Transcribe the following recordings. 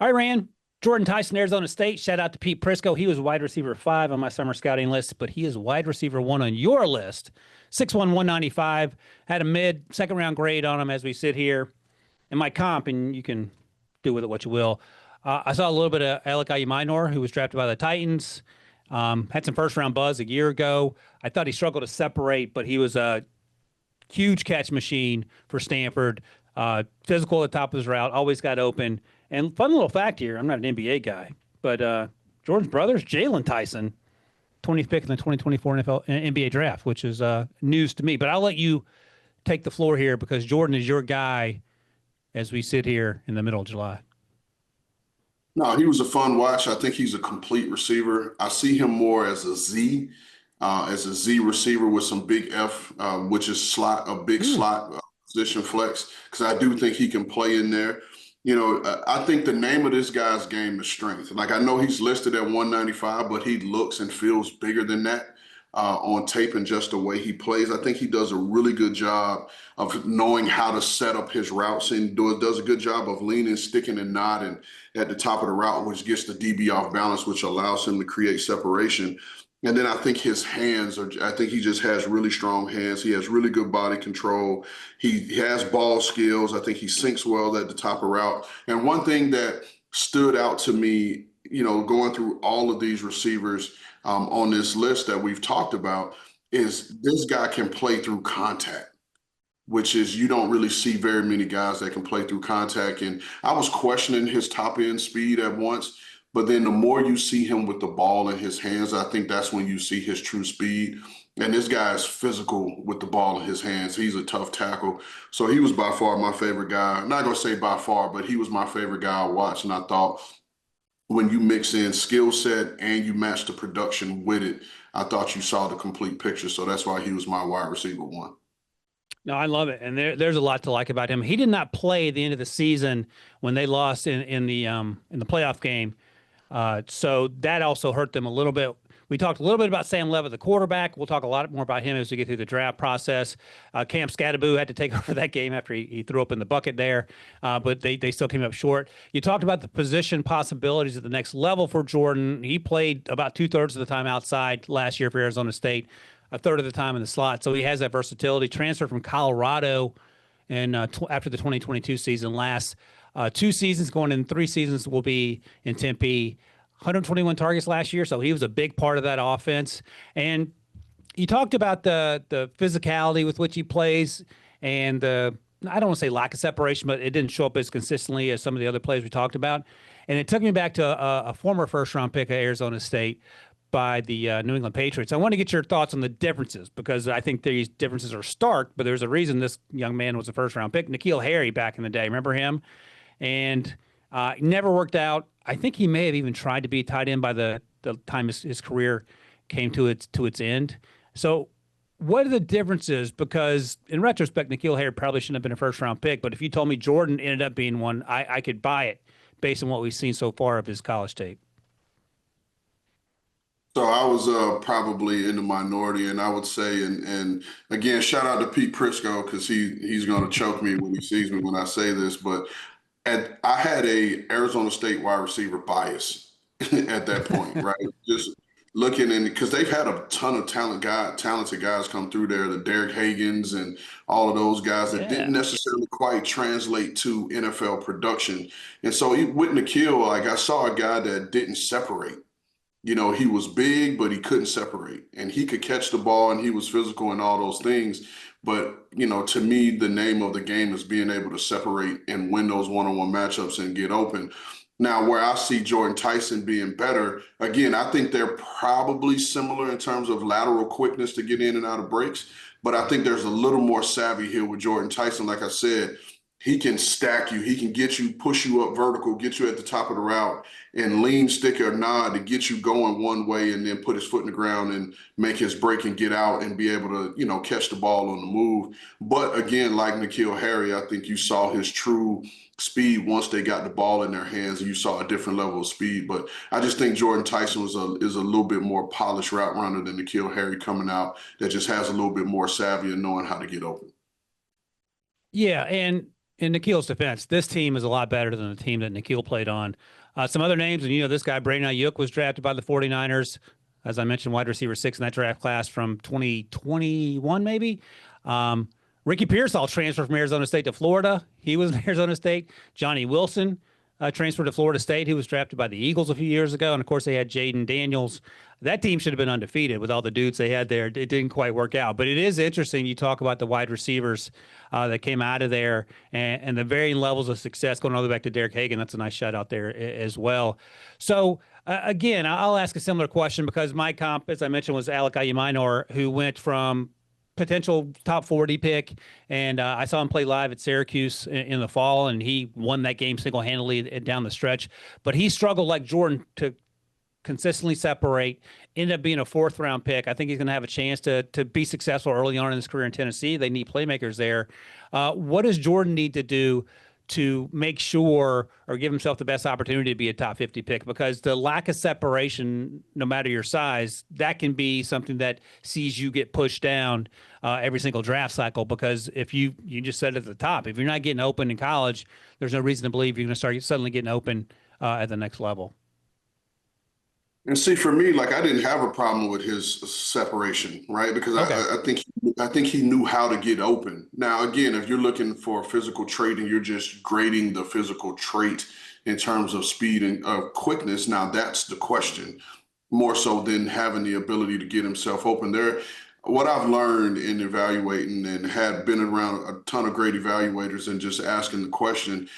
All right, Rand. Jordyn Tyson, Arizona State. Shout out to Pete Prisco. He was wide receiver 5 on my summer scouting list, but he is wide receiver 1 on your list. 6'1", 195. Had a second round grade on him as we sit here in my comp, and you can do with it what you will. I saw a little bit of Alec Ayuminor, who was drafted by the Titans. Had some first round buzz a year ago. I thought he struggled to separate, but he was a huge catch machine for Stanford. Physical at the top of his route, always got open. And fun little fact here, I'm not an NBA guy, but Jordan's brother's Jalen Tyson, 20th pick in the 2024 NBA draft, which is news to me. But I'll let you take the floor here because Jordyn is your guy as we sit here in the middle of July. No, he was a fun watch. I think he's a complete receiver. I see him more as a Z receiver with some big F, which is a big slot position flex, because I do think he can play in there. I think the name of this guy's game is strength. Like, I know he's listed at 195, but he looks and feels bigger than that on tape and just the way he plays. I think he does a really good job of knowing how to set up his routes and does a good job of leaning, sticking, and nodding at the top of the route, which gets the DB off balance, which allows him to create separation. And then I think his hands I think he just has really strong hands. He has really good body control. He has ball skills. I think he sinks well at the top of route. And one thing that stood out to me, going through all of these receivers on this list that we've talked about, is this guy can play through contact, which is, you don't really see very many guys that can play through contact. And I was questioning his top end speed at once. But then the more you see him with the ball in his hands, I think that's when you see his true speed. And this guy is physical with the ball in his hands. He's a tough tackle. So he was by far my favorite guy. I'm not going to say by far, but he was my favorite guy I watched. And I thought when you mix in skill set and you match the production with it, I thought you saw the complete picture. So that's why he was my wide receiver 1. No, I love it. And there's a lot to like about him. He did not play at the end of the season when they lost in the playoff game. So that also hurt them a little bit. We talked a little bit about Sam Levitt, the quarterback. We'll talk a lot more about him as we get through the draft process. Cam Scadaboo had to take over that game after he threw up in the bucket there, but they still came up short. You talked about the position possibilities at the next level for Jordyn. He played about 2/3 of the time outside last year for Arizona State, a third of the time in the slot. So he has that versatility. Transferred from Colorado and after the 2022 season. Last 2 seasons, going in 3 seasons, will be in Tempe. 121 targets last year, so he was a big part of that offense. And you talked about the physicality with which he plays and I don't want to say lack of separation, but it didn't show up as consistently as some of the other players we talked about. And it took me back to a former first-round pick at Arizona State by the New England Patriots. I want to get your thoughts on the differences because I think these differences are stark, but there's a reason this young man was a first-round pick. N'Keal Harry back in the day, remember him? And never worked out. I think he may have even tried to be tight end by the time his career came to its end. So what are the differences? Because in retrospect, N'Keal Harry probably shouldn't have been a first-round pick, but if you told me Jordyn ended up being one, I could buy it based on what we've seen so far of his college tape. So I was probably in the minority, and I would say, and again, shout out to Pete Prisco because he's going to choke me when he sees me when I say this, but I had a Arizona State wide receiver bias at that point, right? Just looking in because they've had a ton of talented guys come through there, the Derek Hagans and all of those guys that didn't necessarily quite translate to NFL production. And so with N'Keal, like I saw a guy that didn't separate. He was big, but he couldn't separate, and he could catch the ball, and he was physical and all those things. But, to me, the name of the game is being able to separate and win those one-on-one matchups and get open. Now, where I see Jordyn Tyson being better, again, I think they're probably similar in terms of lateral quickness to get in and out of breaks. But I think there's a little more savvy here with Jordyn Tyson. Like I said, he can stack you. He can get you, push you up vertical, get you at the top of the route, and lean, stick, or nod to get you going one way and then put his foot in the ground and make his break and get out and be able to, catch the ball on the move. But again, like N'Keal Harry, I think you saw his true speed once they got the ball in their hands, and you saw a different level of speed. But I just think Jordyn Tyson is a little bit more polished route runner than N'Keal Harry coming out that just has a little bit more savvy and knowing how to get open. Yeah, and In Nikhil's defense, this team is a lot better than the team that Nikhil played on. Some other names, and this guy, Brandon Ayuk, was drafted by the 49ers. As I mentioned, wide receiver 6 in that draft class from 2021, maybe. Ricky Pearsall transferred from Arizona State to Florida. He was in Arizona State. Johnny Wilson transferred to Florida State. He was drafted by the Eagles a few years ago. And, of course, they had Jaden Daniels. That team should have been undefeated with all the dudes they had there. It didn't quite work out. But it is interesting. You talk about the wide receivers that came out of there and the varying levels of success going all the way back to Derek Hagan. That's a nice shout out there as well. So, again, I'll ask a similar question because my comp, as I mentioned, was Alec Ayuminor, who went from potential top 40 pick. And I saw him play live at Syracuse in the fall, and he won that game single-handedly down the stretch. But he struggled like Jordyn to consistently separate, ended up being a 4th-round pick. I think he's going to have a chance to be successful early on in his career in Tennessee. They need playmakers there. What does Jordyn need to do to make sure or give himself the best opportunity to be a top 50 pick? Because the lack of separation, no matter your size, that can be something that sees you get pushed down every single draft cycle. Because if you just said at the top, if you're not getting open in college, there's no reason to believe you're going to start suddenly getting open at the next level. And see, for me, like I didn't have a problem with his separation, right? Because Okay. I think he knew how to get open. Now, again, if you're looking for physical trait and you're just grading the physical trait in terms of speed and quickness, now that's the question, more so than having the ability to get himself open. What I've learned in evaluating and had been around a ton of great evaluators and just asking the question,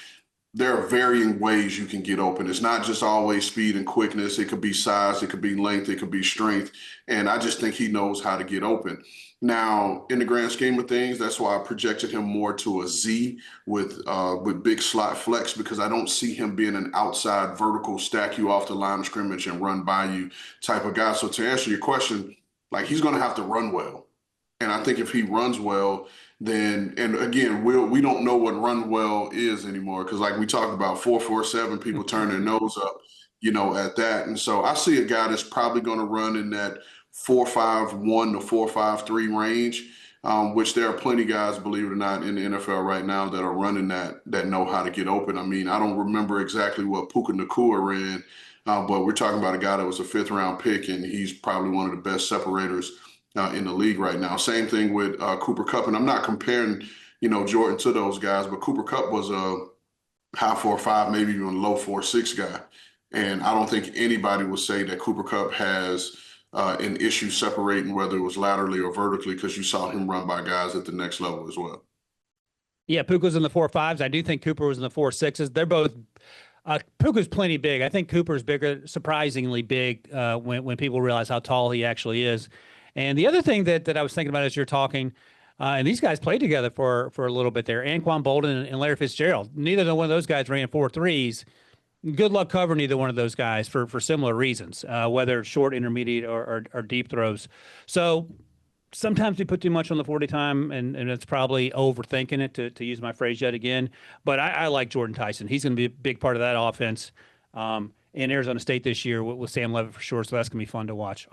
there are varying ways you can get open. It's not just always speed and quickness. It could be size, it could be length, it could be strength. And I just think he knows how to get open. Now, in the grand scheme of things, that's why I projected him more to a Z with big slot flex, because I don't see him being an outside vertical stack you off the line of scrimmage and run by you type of guy. So to answer your question, like he's going to have to run well. And I think if he runs well, then, and again, we don't know what run well is anymore, because like we talked about 4.47, people turn their nose up, at that. And so I see a guy that's probably going to run in that 4.51 to 4.53 range, which there are plenty of guys, believe it or not, in the NFL right now that are running that know how to get open. I mean, I don't remember exactly what Puka Nacua ran, but we're talking about a guy that was a 5th-round pick, and he's probably one of the best separators in the league right now. Same thing with Cooper Kupp, and I'm not comparing, Jordyn to those guys, but Cooper Kupp was a high 4.5, maybe even low 4.6 guy, and I don't think anybody would say that Cooper Kupp has an issue separating, whether it was laterally or vertically, because you saw him run by guys at the next level as well. Yeah, Puka's in the 4.5s. I do think Cooper was in the 4.6s. They're both. Puka's plenty big. I think Cooper's bigger, surprisingly big, when people realize how tall he actually is. And the other thing that I was thinking about as you're talking, and these guys played together for a little bit there, Anquan Bolden and Larry Fitzgerald. Neither one of those guys ran 4.3s. Good luck covering either one of those guys for similar reasons, whether short, intermediate, or deep throws. So sometimes we put too much on the 40 time, and it's probably overthinking it, to use my phrase yet again. But I like Jordyn Tyson. He's going to be a big part of that offense in Arizona State this year with Sam Levitt for sure. So that's going to be fun to watch.